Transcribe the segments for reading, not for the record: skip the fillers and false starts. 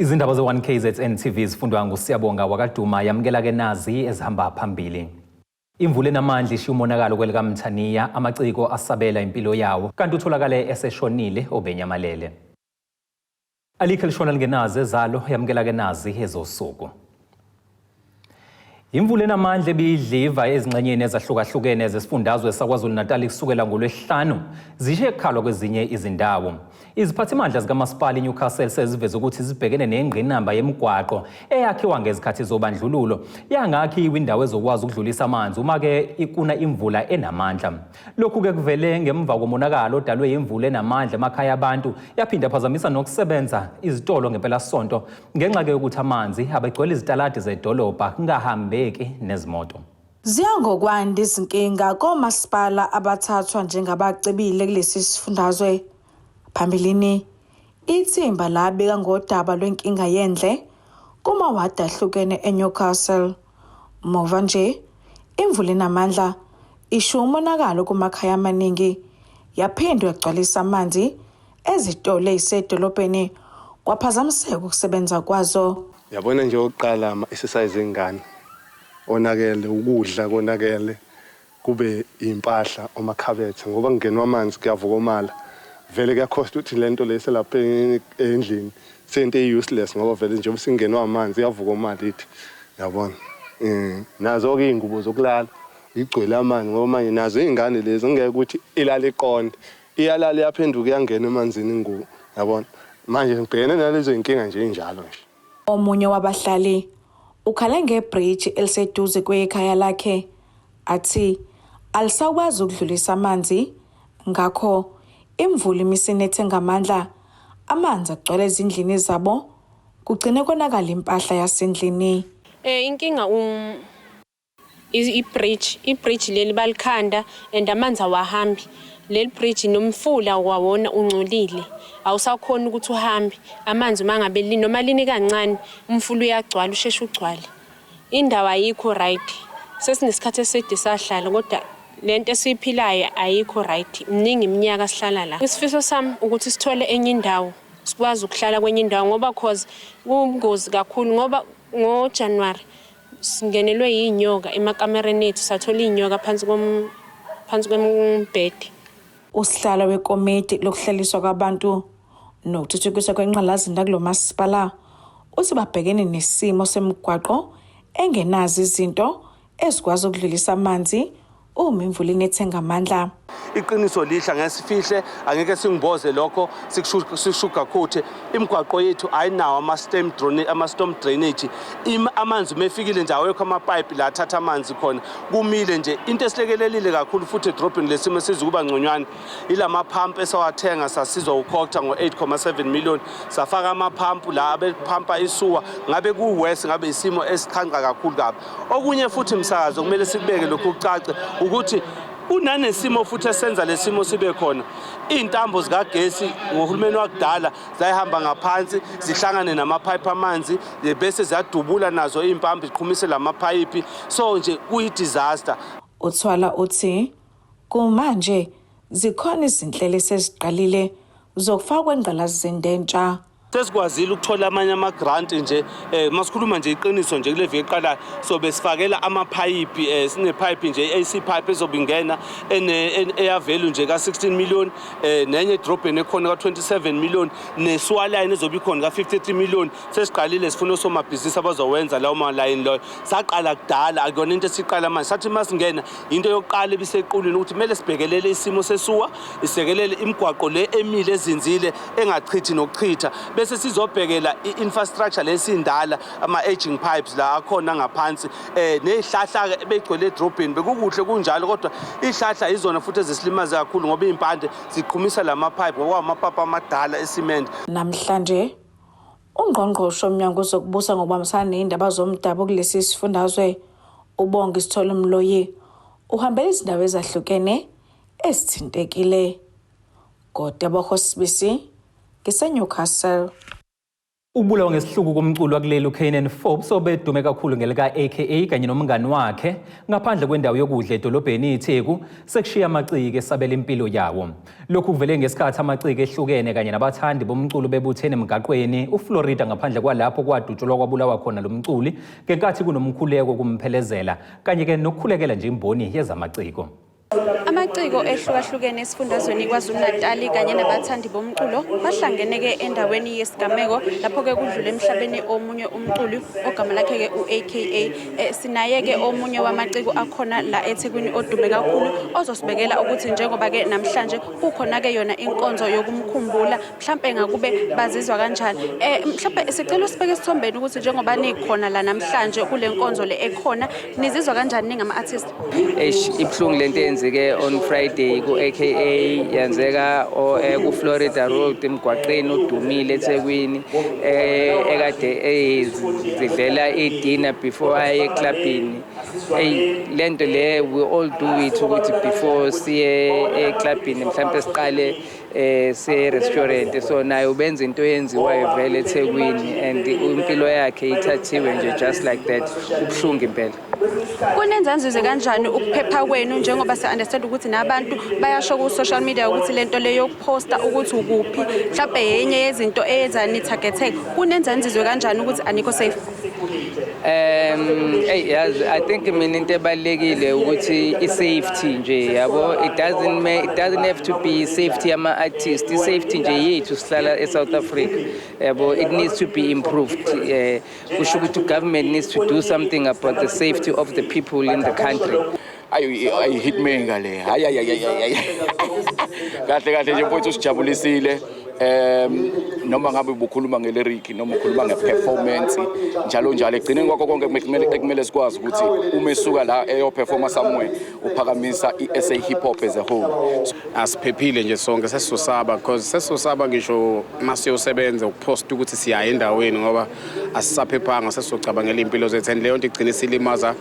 Izindaba ze-1KZNTV zifundwa nguSiyabonga wakaduma yamkela ke nazi ezihamba phambili. Imvula enamandla ishiye umonakalo kwelikaMthaniya, amaciko asabela impilo yawo kanti utholakale eseshonile obenyamalele. Alikho lishona lingenazi ezalo yamkela ke nazi ezosuku. Imvula enamandla ebidliva ezingxenyeni ezahlukahlukene zesifundazwe saKwaZulu-Natal kusukela ngoLwesihlanu zishiye ekukhalwa kwezinye izindawo. Iziphathimandla zikamasipala iNewcastle seziveze ukuthi zibhekene nengqinamba yemigwaqo eyakhiwa ngezikhathi zobandlululo yangakhiwa indawo ezokwazi ukudlulisa amanzi uma ke kuna imvula enamandla. Lokhu ke kuvele ngemva komonakalo odalwe imvula enamandla emakhaya abantu yaphinda phazamisa nokusebenza izitolo ngempelasonto ngenxa ke yokuthi amanzi abegcwele izitaladi zedolobha kungahambeki nezimoto. Ziyangokwanda izinkinga komasipala abathathwa njengabacebile kulesi sifundazwe. Phambilini, ithimba labika ngodaba lwenkinga yendle kumawadi ahlukene eNewcastle. Muva nje, imvula enamandla ishiye umonakalo kumakhaya amaningi yaphindwa yagcwalisa amanzi ezitolo ezisedolobheni kwaphazamiseka ukusebenza kwazo. Yabona nje oqala ama-exercise engane onakele ukudla konakele kube impahla omakhabethe ngoba kungenwa amanzi kuyavukomala. Vele kuyakhosta ukuthi lento leselapha endlini sento useless ngoba vele nje usingenwa amanzi yavukomala ithi yabona. Nazo ke ingubo zokulala igcwele amanzi ngoba manje nazo izingane lezi ngeke ukuthi ilale iqonde iyalala yaphenduka yangena emanzini ingubo yabona. Manje ngibhekene nalezo inkinga nje injalo nje. Omunye wabahlali ukhale ngebridge eliseduze kwekhaya lakhe athi alisakwazi ukudlulisa amanzi ngakho imvula imisinethe ngamandla amanzi agcwele ezindlini zabo kugcine konakala impahla yasendlini. Inkinga ibridge leli balikhanda and amanzi awahambi. Leli bridge nomfula wawona ungcolile awusakhona ukuthi uhambe amanzi mangabe noma line kancane umfula uyagcwala usheshe ugcwale. Indawo ayikho right. Sesinesikhathi eside sahlala kodwa lento esiphilayo ayikho right. Mningi iminyaka sihlala la. Isifiso sami ukuthi sithole enye indawo sikwazi ukuhlala kwenye indawo ngoba cause kungozi kakhulu ngoba ngoJanuary singenelwe yinyoka emakamereni ethu sathola inyoka phansi kombhedi. Usihlalo wekomiti lokuhlaliswa kwabantu nokuthuthukiswa kwenqalasizinda kulomasipala uthi babhekene nesimo semigwaqo engenazi izinto ezikwazi ukudlulisa amanzi uma imvula inethe ngamandla. Iqiniso lihla ngesifihle angeke singboze lokho sikushuka khothe imigwaqo yethu ayinawo ama-storm drainage amanzi mefikile nje awekho amapipe la athatha amanzi khona kumile nje into esilekelelile kakhulu futhi edrobheni lesimo sizukuba ngconywana ilama pump esawathenga sasizwa ukhokta ngo-8.7 million safaka amaphampu la abephampa isuwa ngabe kuwest ngabe isimo esixhanqa kakhulu kabi. Okunye futhi msakazo kumele sikubeke lokhu kucace ukuthi unanesimo futhi esenza lesimo sibe khona intambo zikagesi ngohulumeni wakudala zayihamba ngaphansi zihlangane namapipe amanzi bese ziyadubula nazo impambi ziqhumise lamapipe so nje kuyidisaster. Uthwala uthi kumanje zikhona izinhlelo eseziqalile zokufakwa kwengqalasizinda entsha. Sesikwazile ukuthola amanye ama-grant nje masikhuluma nje iqiniso nje kule viki eqalayo so besifakela amapipe sinepipe nje i-AC pipe ezobingena eyavalue nje ka-16 million nenye edrobheni ekhona ka-27 million neswaline ezobikhona ka-53 million sesiqalile sifuna osomabhizinisi abazowenza lawo malayini loyo saqala kudala akuyona into esiqala manje sathi masingena into yokuqala ebisequlwini ukuthi kumele sibhekelele isimo sesuwa isekelele imigwaqo le emile ezinzile engachithi nokuchitha bese sizobhekela i-infrastructure lesindala ama-aging pipes la akhona ngaphansi nezihlahla begcwele edrobheni bekukuhle kunjalo kodwa izihlahla izona futhi ezisilimaze kakhulu ngoba impande ziqhumisa lamapipe ngoba amapapa amadala esimende. Namhlanje ungqongqoshe omnyango uzokubusa ngokubambisana nezindaba zomdabu kulesi sifundazwe ubonga isithole umloyi uhambela izindawo ezahlukene ezithintekile. Kodwa bohosibisi ngiseNewcastle. Ukubulawa ngesihluku komculo wakuleli uKzn Forbes obedume kakhulu ngelika AKA kanye nomngani wakhe ngaphandle kwendawo yokudla edolobheni iTheku sekushiya amaciki esabela impilo yawo. Lokhu kuvele ngesikhathi amaciki ehlukene kanye nabathandi bomculo bebuthene emgaqweni uFlorida ngaphandle kwalapho kwadutshulwa kwabulawa khona lo mculi ngenkathi kunomkhuleko kumphelezela kanye ke nokukhulekela nje imboni yezamaciko. Amaciko ehlukahlukene esifundazweni KwaZulu-Natal kanye nabathandi bomculo bahlangene ke endaweni yesigameko lapho ke kudlule emhlabeni omunye umculi ogama lakhe ke uAKA. Sinaye ke omunye wamaciko akhona la eThekwini odume kakhulu ozosibekela ukuthi njengoba ke namhlanje kukhona ke yona inkonzo yokumkhumbula mhlambe ngakube bazizwa kanjani. Mhlambe sicela usibeke isithombeni ukuthi njengoba nikhona la namhlanje kule nkonzo le ekhona nizizwa kanjani ningama artist? Ibhlungu lento ke on Friday ku AKA yenzeka ku Florida Road emgwaqeni odumile eThekwini ekade zidlela idinner before aye clubini. Lento le we all do it ukuthi before siye clubini mhlawumbe siqale se restaurant so nayo benza into yenziwayo vele eThekwini and impilo yakhe ithathiwe nje just like that. Ubhlungu impela. Kunenzanzize kanjani ukuphepha kwenu njengoba se-understand ukuthi nabantu bayasho ku social media ukuthi lento leyo yokuposta ukuthi ukuphi mhlawumbe yenye yezinto eyenza ni-targeteke kunenzanzize kanjani ukuthi anikho safe? I think mina into ebalekile ukuthi i-safety nje yabo it doesn't have to be safety ama artists i-safety nje yethu sihlala e-South Africa yabo it needs to be improved. Kusho ukuthi government needs to do something about the safety of the people in the country. I hit me ngale kahle nje mfowethu sijabulisile noma ngabe ubukhuluma ngelyric noma ukhuluma ngeperformance njalo egcineni kwakho konke kumele sikwazi ukuthi uma esuka la eyoperforma somewhere uphakamisa iSA hip hop as a whole. Asiphephile nje sonke sesizosaba because sesizosaba ngisho masiyosebenza ukupost ukuthi siya endaweni ngoba asisaphephanga sesizocabangela impilo zethu and leyo nto igcina silimaza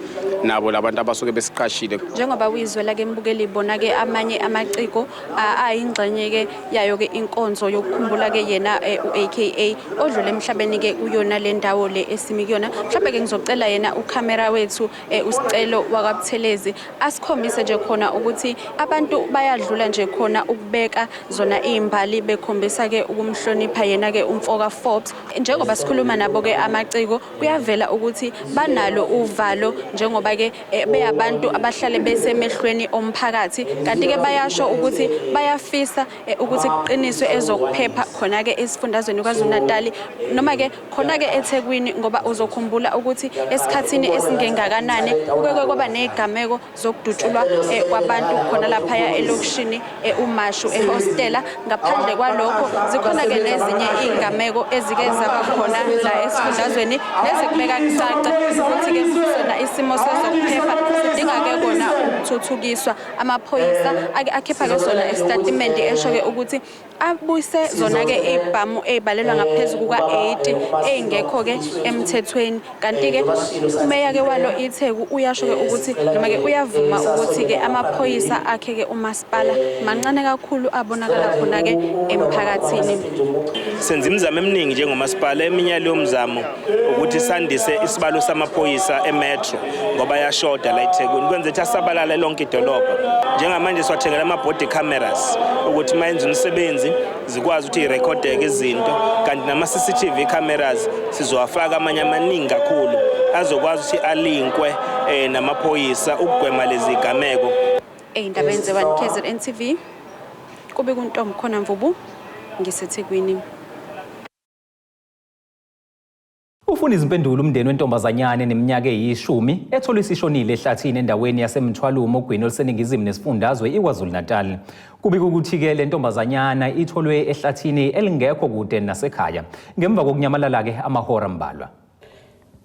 nabo labantu abasuke besiqashile. Njengoba uyizwela ke mbukeli ibona ke amanye amaciko ayingxenye ke yayo ke inkonzo yokukhumbula ke yena uAKA odlule emhlabeni ke uyona le ndawo le esimi kuyona. Mhlawumbe ke ngizocela yena ucamera wethu usicelo wakabuthelezi asikhombise nje khona ukuthi abantu bayadlula nje khona ukubeka zona izimbali bekhombisa ke ukumhlonipha yena ke umfoka Forbes. Njengoba sikhuluma nabo ke amaciko kuyavela ukuthi banalo uvalo njengoba ke beyabantu abahlale besemehlweni omphakathi kanti ke bayasho ukuthi bayafisa ukuthi kuqiniswe ezokuphepha khona ke esifundazweni KwaZulu-Natal noma ke khona ke eThekwini ngoba uzokhumbula ukuthi esikhathini esingengakanani kuke kwaba nezigameko zokudutshulwa kwabantu khona lapha elokishini uMashu ehostela. Ngaphandle kwalokho zikhona ke nezinye izigameko ezike zaba khona la esifundazweni nezikubeka kusaca ukuthi ke kusona isimo sezokuphepha sidinga ke kona ukuthuthukiswa. Amaphoyisa akhipha ke sona istatement esho ke ukuthi abuyise zona ke ibhamu ezibalelwa ngaphezulu kuka-80 engekho ke emthethweni kanti ke umeya ke walo iTheku uyasho ke ukuthi noma ke uyavuma ukuthi ke amaphoyisa akhe ke umasipala mancane kakhulu abonakala khona ke emphakathini. Senza imizamo eminingi njengomasipala eminyaka yomzamo ukuthi sandise isibalo samaphoyisa emetro ngoba yashoda la eThekwini kwenza ukuthi asabalala lonke idolobha. Njengamanje siwathengela ama-body cameras ukuthi mayenza umsebenzi zikwazi ukuthi irekhodeke izinto kanti nama-CCTV cameras sizowafaka amanye amaningi kakhulu azokwazi ukuthi alinkwe namaphoyisa ukugwema lezi zigameko. Ey'ndaba enziwa INGANE.1KZNTV kube kuntombi khona Mvubu ngiseThekwini. Ufuna izimpendulo umndeni wentombazanyane neminyaka eyi10 ethola isishonile ehlathini endaweni yaseMthwalumo ogwini oluseningizimu nesifundazwe iKwaZulu-Natal. Kubika ukuthi ke le ntombazanyana itholwe ehlathini elingekho kude nasekhaya ngemva kokunyamalala ke amahora ambalwa.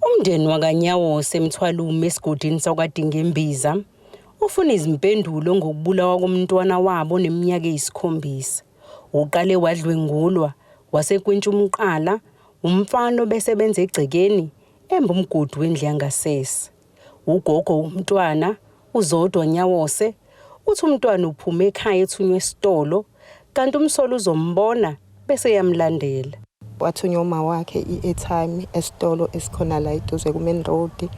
Umndeni wakanyawo seMthwalumo esigodini sakwaDingembiza ufuna izimpendulo ngokubulawa komntwana wabo neminyaka eyi7. Uqale wadlwengulwa wasekwentshumqala umfana obesebenza egcekeni emba umgodi wendlu yangasese. Ugogo umntwana uZodwa Nyawose uthi umntwana uphume ekhaya ethunywe esitolo kanti umsolo uzombona bese yamlandela. wathunywa uma wakhe i-airtime esitolo esikhona la eduze ku-main road.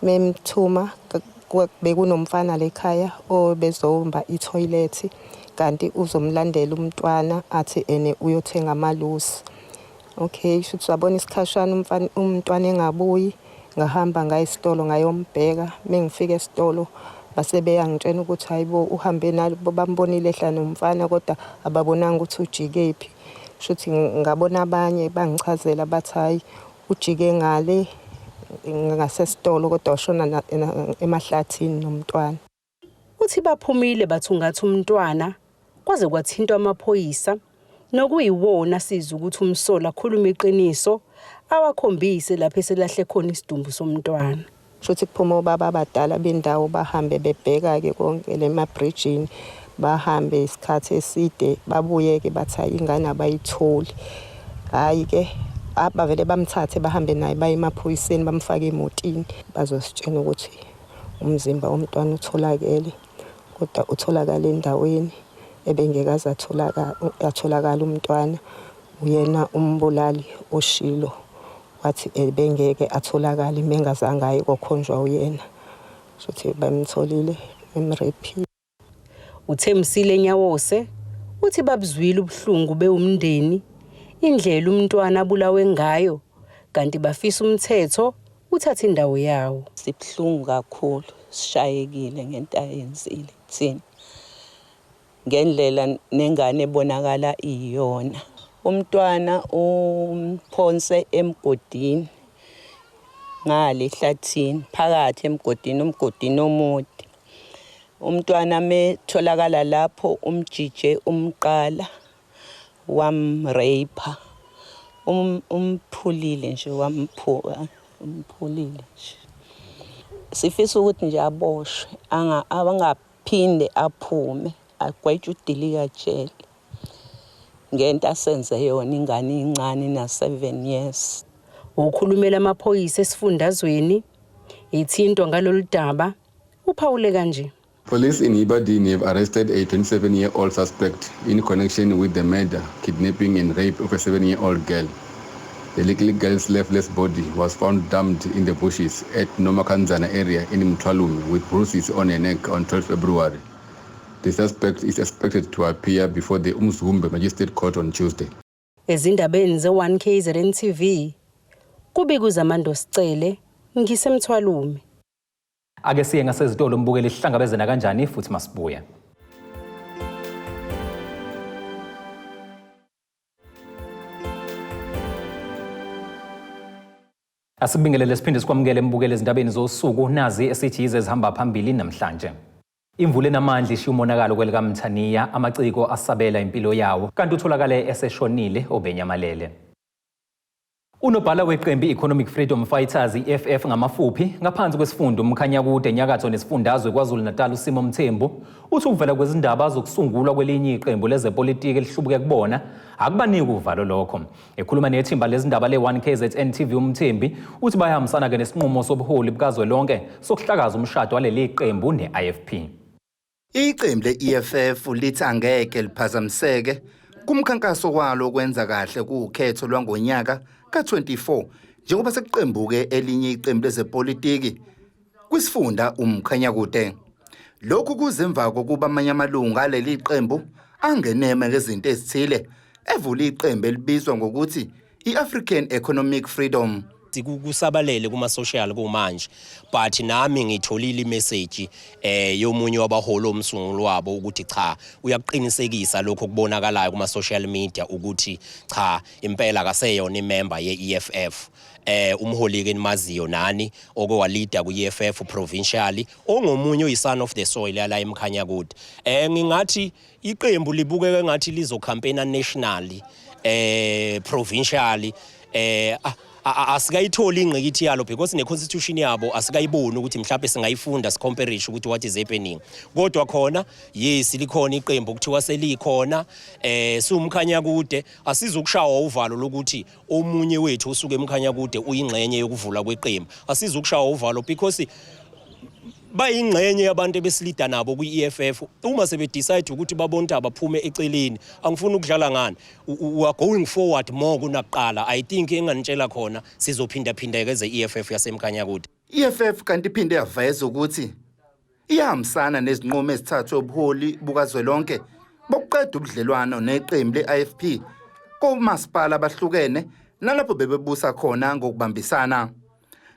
Memthuma bekunomfana lekhaya obezomba itoilet kanti uzomlandela umntwana athi ene uyothenga amalusi. Okay, shothi sabona isikhashana umntwana engabuyi ngahamba ngaye esitolo ngayombheka. Mengifika esitolo base beyangitshela ukuthi hayibo uhambe nalo bambonile ehla nomfana kodwa ababonanga ukuthi ujikephi. Shothi ngabona abanye bangichazela bathi hayi ujike ngale ngasesitolo kodwa washona emahlathini nomntwana. Uthi baphumile bathungatha umntwana kwaze kwathintwa amaphoyisa nokuyiwona siza ukuthi umsola akhuluma iqiniso awakhombise lapho eselahle khona isidumbu somntwana. Shothi kuphuma obaba abadala bendawo bahambe bebheka ke konke lemabridgini bahambe isikhathi eside babuye ke bathi ingane abayitholi. Hayi ke abavele bamthathe bahambe naye baye emaphoyiseni bamfake emotini bazositshela ukuthi umzimba womntwana utholakele kodwa utholakala endaweni ebengekaza atholakala umntwana. Uyena umbulali oshilo wathi ebengeke atholakala mengazange aye kokhonjwa uyena. Shothi bamtholile emrepi. Uthemsile Nyawose uthi babuzwile ubuhlungu beumndeni indlela umntwana abulawe ngayo kanti bafisa umthetho uthatha indawo yawo. Sibhlungu kakhulu, sishayekile ngento ayenzile thina. Ngendlela nengane ebonakala iyona. Umntwana umphonse emgodini ngale ehlathini phakathi emgodini omude. Umntwana metholakala lapho umjije umqala wamrape umphulile nje umphulile nje. Sifisa ukuthi nje aboshwe abangaphinde aphume agwetshwe udilika jele ngento asenze yona ingane incane na 7 years. Ukhulumela amaphoyisa esifundazweni ithintwa ngalolu daba uphawule kanje. Police in Ibadini have arrested a 27-year-old suspect in connection with the murder, kidnapping and rape of a 7-year-old girl. The little girl's lifeless body was found dumped in the bushes at Nomakanzana area in Mtwalumi with bruises on her neck on 12 February. The suspect is expected to appear before the Umzumbe Magistrate Court on Tuesday. Ezindabeni ze-1KZNTV, kubikuzamando Sicele, ngisemthwalumi. Ake siye ngasezitolo umbukeli sihlangabezana kanjani futhi masibuya. Asibingelele siphinde sikwamukele mbukeli ezindabeni zosuku nazi esithi yize zihamba phambili namhlanje. Imvula enamandla ishiye umonakalo kwelikaMthaniya, amaciko asabela impilo yawo kanti utholakale eseshonile obenyamalele. Unobhala weqembu Economic Freedom Fighters EFF ngamafuphi ngaphansi kwesifundo uMkhanyakude enyakatho nesifundazwe KwaZulu-Natal uSimo Mthembu uthi ukuvela kwezindaba zokusungulwa kwelinye iqembu lezepolitiki elihlubuke kubona akubaniki uvalo lokho. Ekhuluma nethimba lezindaba le-1KZNTV uMthembi uthi bayahambisana ke nesinqumo sobuholi bukazwelonke sokuhlakaza umshado waleli qembu ne-IFP. Iqembu le-EFF lithi angeke liphazamiseke kumkhankaso kwalo kwenza kahle kukhetho lwangonyaka ka-24 njengoba sekuqembuke elinye iqembu lezepolitiki kwisifunda uMkhanyakude. Lokhu kuzemva kokuba amanye amalungu aleli qembu angeneme ngezinto ezithile evula iqembu elibizwa ngokuthi i-African Economic Freedom. Kusabalele kuma social kumanje but nami ngitholile imessage yomunye wabaholo omsungulu wabo ukuthi cha uyaqinisekisa lokho kubonakalayo kuma social media ukuthi cha impela akaseyona imember ye-EFF. Umholi ke nimaziyo nani okwalida ku-EFF provincially ongomunye uyison of the soil la eMkhanyakude. Ngingathi iqembu libukeke ngathi lizo campaign nationally provincially asikayitholi ingqikithi yalo because ne-constitution yabo asikayiboni ukuthi mhlawumbe singayifunda sicomparison ukuthi what is happening. Kodwa khona yes likhona iqembu kuthiwa selikhona siwuMkhanyakude asizukushawa uvalo lokuthi omunye wethu usuke eMkhanyakude uyingxenye yokuvula kweqembu asizukushawa uvalo because bayingxenye yabantu besilida nabo kwi-EFF uma sebe decide ukuthi babonta baphume eceleni angifuni ukudlala ngani we are going forward more kunaqala I think enganitshela khona sizophinda phindeke ze-EFF yasemkhanyakude. EFF kanti iphinde yaveza ukuthi iyahambisana nezinqumo ezithathwe ubuholi bukazwelonke bokuqeda ubudlelwano neqembu le-IFP komasipala abahlukene nalapho bebebusa khona ngokubambisana.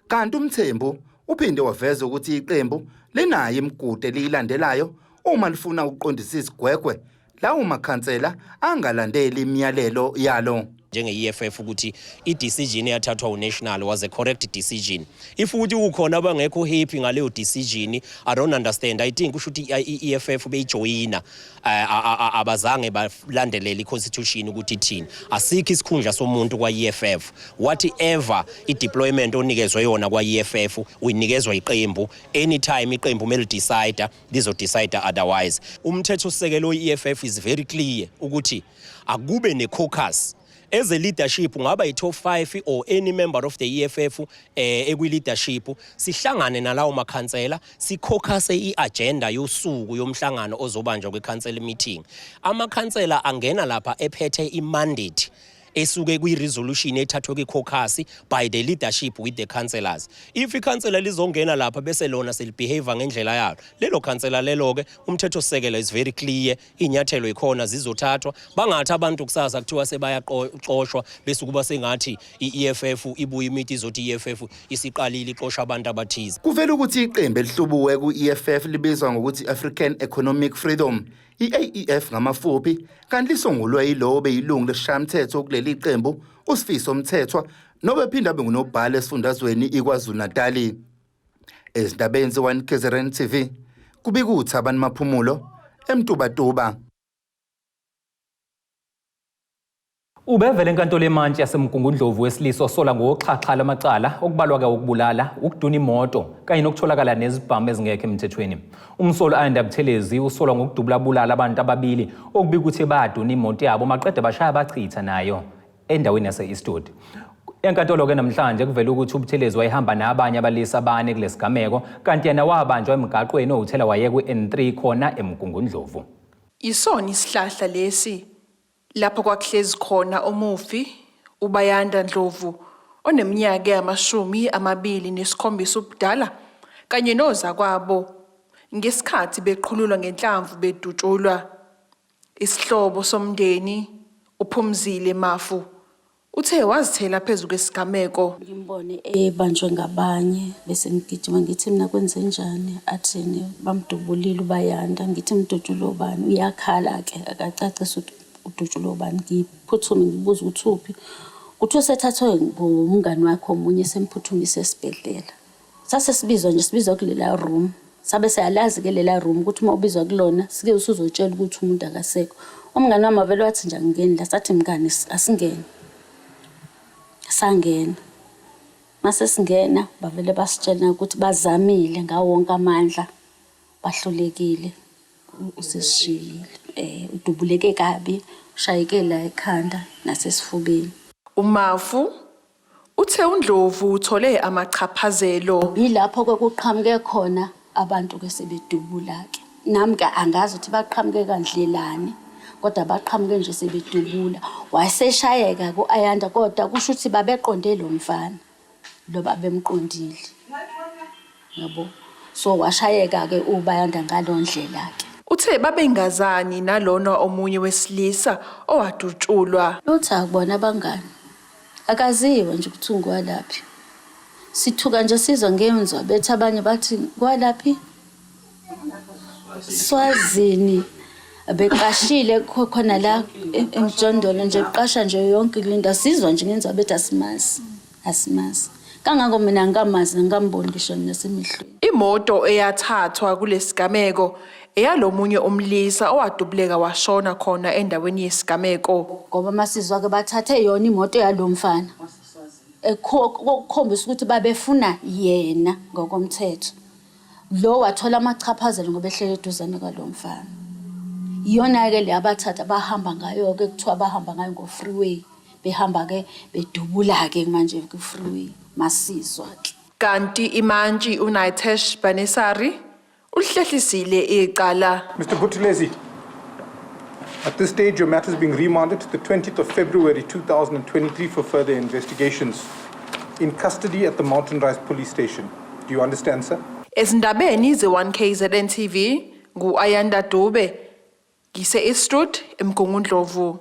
Kanti uMthembu uphinde waveza ukuthi iqembu linayo imigudu eliyilandelayo uma lifuna ukuqondisa isigwegwe lawo makhansela angalandeli imiyalelo yalo. Njenge-EFF ukuthi i-decision eyathathwa uNational was a correct decision. If ukuthi ukhona abangekho happy ngaleyo decision, I don't understand. I think usho ukuthi i-EFF beyijoyina abazange balandelela i-constitution ukuthi ithini. Asikho isikhundla somuntu kwa-EFF. Whatever i-deployment onikezwe yona kwa-EFF uyinikezwa iqembu. Anytime iqembu mele decide, lizo decide otherwise. Umthetho-sisekelo we-EFF is very clear ukuthi akube ne-caucus. As a leadership, ngaba i-top 5 or any member of the EFF ekwi-leadership, sihlangane nalawo makhansela, sikhokase i-agenda yosuku yomhlangano ozobanjwa kwe-council meeting. Amakhansela angena lapha ephethe i-mandate esuke kwi-resolution ethathwe kwi-caucus by the leadership with the councillors. If i-councillor lizongena lapha bese lona selibehave ngendlela yalo, lelo councillor lelo-ke umthetho-sisekelo is very clear, inyathelo ikhona zizothathwa, bangathi abantu kusasa kuthiwa sebayaxoshwa bese kuba sengathi i-EFF ibuye imithi izothi i-EFF isiqalile ixosha abantu abathize. Kuvela ukuthi iqembu elihlubuwe ku-EFF libizwa ngokuthi African Economic Freedom, i-AEF ngamafuphi, kanti lisungulwe yilowo beyilungu lesishayamthetho kuleli qembu uSifiso Mthethwa nobephinda bengunobhala esifundazweni iKwaZulu-Natal. Ezindabeni ze-1KZN TV kubika uThabani Maphumulo eMtubatuba. Ubevele enkantolo emantshi yaseMgungundlovu wesilisa osola ngoxhaxha lamacala okubalwa ukubulala, ukuduna imoto kanye nokutholakala nezibhamu ezingekho emthethweni. Umsolo ayanda Buthelezi usolwa ngokudubula abantu ababili okubika ukuthi baduna imoto yabo maqede bashaya bachitha nayo endaweni yase-Eastwood. Enkantolo ke namhlanje kuvela ukuthi uButhelezi wayehamba nabanye abalisa abane kulesigameko kanti yena wabanjwa emgaqweni ohothela waye ku-N3 khona eMgungundlovu. Isona isihlahla lesi lapho kwakuhlezi khona umufi uBayanda Ndlovu oneminyaka yama-27 ubudala kanye nozakwabo ngesikhathi beqhululwa ngenhlamvu bedutshulwa. Isihlobo somndeni uPhumzile Mafu uthe wazithela phezulu kwesigameko. Ngimbone ebanjwe ngabanye bese ngigijima ngithi mina kwenze njani, athini bamdubulile uBayanda, ngithi mdudulo ubani, uyakhala ke akacacisa ududulo ubani. Ngiphuthume ngibuza ukuthi uphi, kuthiwa sethathwe ngumngani wakhe omunye semphuthumise esibhedlela. Sase sibizwa kulela room, sabe sayalazi ke lela room ukuthi uma ubizwa kulona sike usuzotshela ukuthi umuntu akasekho. Umngani wami avele wathi nje angeni la, sathi mngani asingene. Sangena. Mase singena bavele basitshela ukuthi bazamile ngawo wonke amandla bahlulekile. Usesishiyile udubuleke kabi, ushayeke la ekhanda nasesifubeni. uMafu uthe uNdlovu uthole amachaphazelo. Yilapho kwekuqhamuke khona abantu ke sebedubula ke. Nami ke angazi ukuthi baqhamuke kandlelani, kodwa baqhamuke nje sebedubula. Waseshayeka ku-Ayanda kodwa kusho ukuthi babeqonde lo mfana lo babemqondile. Yabo. So washayeka ke uBayanda ngalondlela ke. Uthe babengazani nalona omunye wesilisa owadutshulwa. Uthi akubona abangani. Akaziwa nje ukuthi ungwalaphi. Sithuka nje sizwa ngenzwa bethi abanye bathi kwalaphi Swazini. Beqashile khona la eMjondolo nje qasha nje yonke kulinda sizwa nje ngenzwa bethi asimazi. Kangako mina ngamazi ngamboni ngisho nasemihlweni. Imoto eyathathwa kulesigameko eyalomunye umlisa owadubuleka washona khona endaweni yesigameko. Ngoba masizwa ke bathathe yona imoto yalomfana. Ekukhombisa ukuthi babefuna yena ngokomthetho. Lo wathola amachaphazelo ngoba ehlele eduzane kwalomfana. Iyona ke le abathatha bahamba ngayo ke kuthiwa bahamba ngayo ngo-freeway. Behamba ke bedubula ke manje ku-freeway masizwa ke. Kanti imantshi uNaitesh Banesari Uhlehlisile icala. Mr. Buthelezi, at this stage your matter is being remanded to the 20th of February 2023 for further investigations in custody at the Mountain Rise Police Station. Do you understand, sir? Ezindabeni ze-1KZN TV ngu-Ayanda Dube ngise Estrud eMgungundlovu.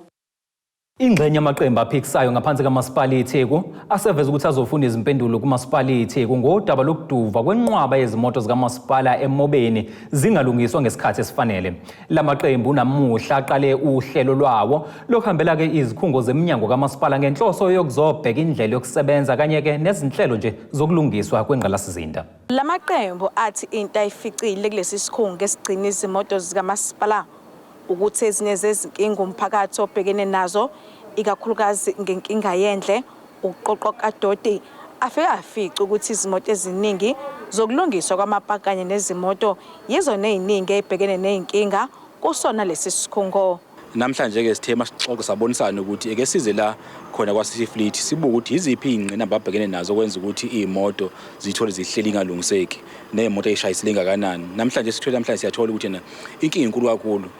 Ingxenye yamaqembu aphikisayo ngaphansi kamasipala eTheku aseveza ukuthi azofuna izimpendulo kumasipala eTheku ngodaba lokuduva kwenqwaba yezimoto zikamasipala eMobeni zingalungiswa ngesikhathi esifanele. Lamaqembu namuhla aqale uhlelo lwawo lokuhambela ke izikhungo zeminyango kamasipala ngenhloso yokuzobheka indlela yokusebenza kanye ke nezinhlelo nje zokulungiswa kwengqalasizinda. Lamaqembu athi into ayificile kulesi sikhungo esigcina izimoto zikamasipala ukuthi ezinye zezinkinga umphakathi obhekene nazo ikakhulukazi ngenkinga yendle uqoqo kadoti afica ukuthi izimoto eziningi zokulungiswa kwamapaki kanye nezimoto yizona eziningi ezibhekene nezinkinga kusona lesi sikhungo. Namhlanje ke sithema sixoxe sabonisana ukuthi eke size la khona kwaSisi Fleet sibuka ukuthi iziphi ingqina ababhekene nazo kwenza ukuthi izimoto zithole zihleli ngalungiseki nezimoto ezishayisile kangakanani. Namhlanje siyathola ukuthi na inkinga inkulu kakhulu.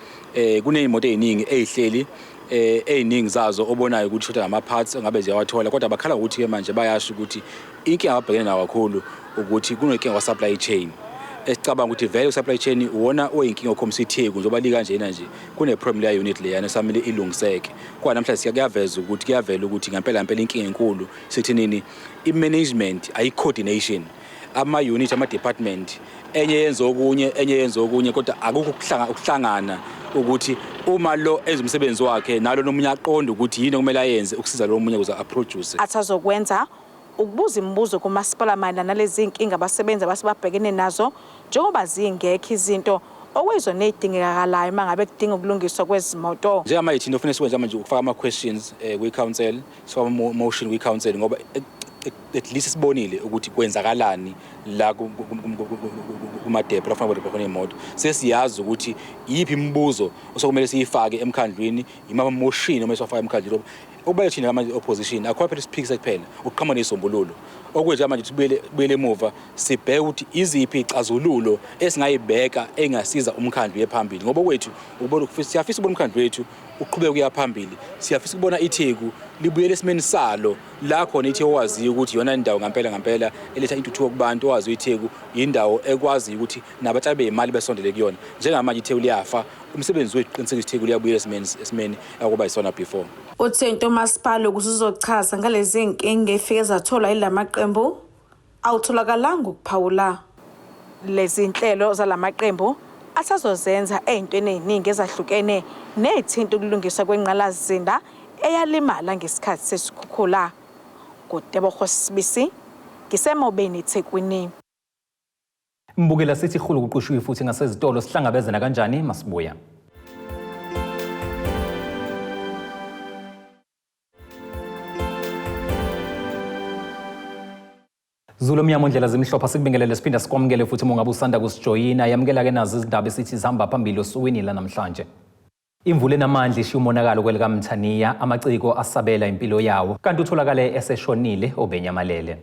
Kunezimoto eziningi ezihleli eziningi zazo obonayo ukuthi shota ngama parts ngabe ziyawathola kodwa bakhala ukuthi ke manje bayasho ukuthi inkinga ababhekene nayo kakhulu ukuthi kunenkinga kwa supply chain. Esicabanga ukuthi vele supply chain uwona oyinkinga okhombisa iTheku njengoba likanjena nje kune problem la unit leyana esamele ilungiseke. Kwa namhlanje kuyaveza ukuthi kuyavela ukuthi ngempela inkinga enkulu sithinini i-management ayi-coordination ama-unit ama-department enye yenza okunye kodwa akukho ukuhlangana ukuthi uma lo enza umsebenzi wakhe nalo nomunye aqonde ukuthi yini okumele ayenze ukusiza lo munye ukuze aproduce. Athazokwenza ukubuza imibuzo kumasipala mayelana nalezi inkinga abasebenzi abasebabhekene nazo njengoba zingekho izinto okuyizona ezidingekalayo mangabe kudinga ukulungiswa kwezimoto. Njengamanje thina ufuna sikwenza manje ukufaka ama-questions kwi-council, sifaka motion kwi-council ngoba at least sibonile ukuthi kwenzakalani la kumadepho lafanele ukuthi imoto. Sesiyazi ukuthi yiphi imibuzo osokumele siyifake emkhandlwini, yimaphi motion omele sifake emkhandlwini. Okubaye thina manje opposition akho phela siphikisa kuphela ukuqhamuka nezisombululo. Okwenza manje sibuyele emuva sibheke ukuthi iziphi ixazululo esingayibeka engasiza umkhandlu yephambili ngoba kwethu siyafisa ubona umkhandlu wethu uqhubeke kuya phambili. Siyafisa ukubona iTheku libuyele esimeni salo la khona iTheku owaziyo ukuthi yona indawo ngampela eletha intuthuko kubantu owaziyo iTheku indawo ekwazi ukuthi nabatshali bezimali besondele kuyona. Njengamanje iTheku liyafa umsebenzi wethu qiniseka iTheku liyabuyela esimeni akuba isona before. Uthe uMasipala ukuthi uzochaza ngalezi inkinga efike zathola ilamaqembu awutholakalanga ukuphawula lezi inhlelo zalamaqembu asazozenza ezintweni eziningi ezahlukene nezithinta ukulungiswa kwengqalasizinda eyalimala ngesikhathi sesikhukhula. Kudebo Sibisi ngiseMobeni eThekwini. Mbukela sithi khulu kuqhushiwe futhi ngasezitolo sihlangabezana kanjani masibuya. Zulu mnyama ndlela zimhlopha sikubingelele siphinda sikwamukele futhi mongabe usanda kusijoyina yamukela ke nazo izindaba esithi zihamba phambili osukwini la namhlanje. Imvula enamandla ishiye umonakalo kwelikaMthaniya amaciko asabela impilo yawo kanti utholakale eseshonile obenyamalele.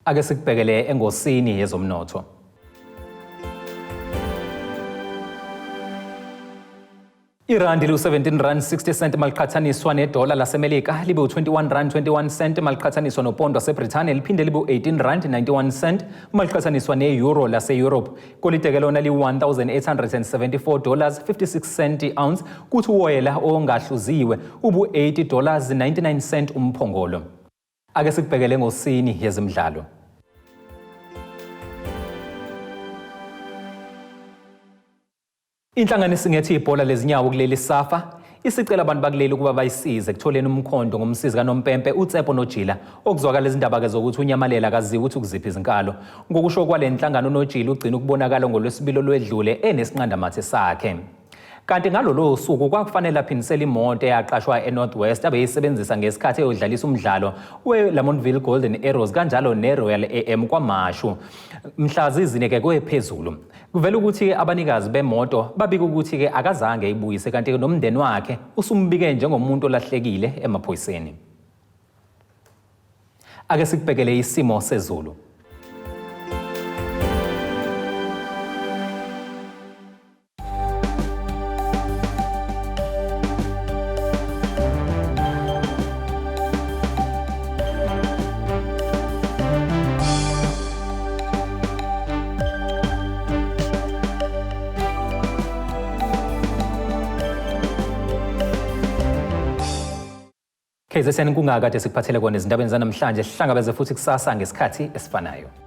Ake sikubhekele engosini yezomnotho. Irandi lu-17.60 maliqhathaniswa nedola laseMelika libe u-21.21 maliqhathaniswa nopondo waseBrithani liphinde libe u-18.91 maliqhathaniswa ne-euro lase-Europe. Koliteke lona li-$1,874.56 ounce kuthi uwoyela ongahluziwe ubu-$80.99 umphongolo. Ake sikubhekele engosini yezimidlalo. Inhlanganiso ngethi ibhola lezinyawo kuleli safa isicela abantu bakuleli ukuba bayisize ekutholeni umkhondo ngomsizi kaNompempe uTsepo noJila okuzwakala izindaba ke zokuthi unyamalela akaziwa ukuthi ukuziphi izinkalo. Ngokusho kwale nhlangano noJila ugcina ukubonakala ngolwesibili olwedlule enesinqandamathe sakhe. Kanti ngalolo suku kwakufanele aphindisele imoto eyaqashwa eNorthwest abeyisebenzisa ngesikhathi eyodlalisa umdlalo weLamontville Golden Arrows kanjalo neRoyal AM kwaMashu. Mhla zizineke kwephezulu. Kuvela ukuthi abanikazi bemoto babika ukuthi ke akazange ayibuyise kanti nomndeni wakhe usumbike njengomuntu olahlekile emaphoyiseni. Ake sikubhekele isimo sezulu. KZN kungakade sikuphathele kona ezindabeni zanamhlanje sihlangabeze futhi kusasa ngesikhathi esifanayo.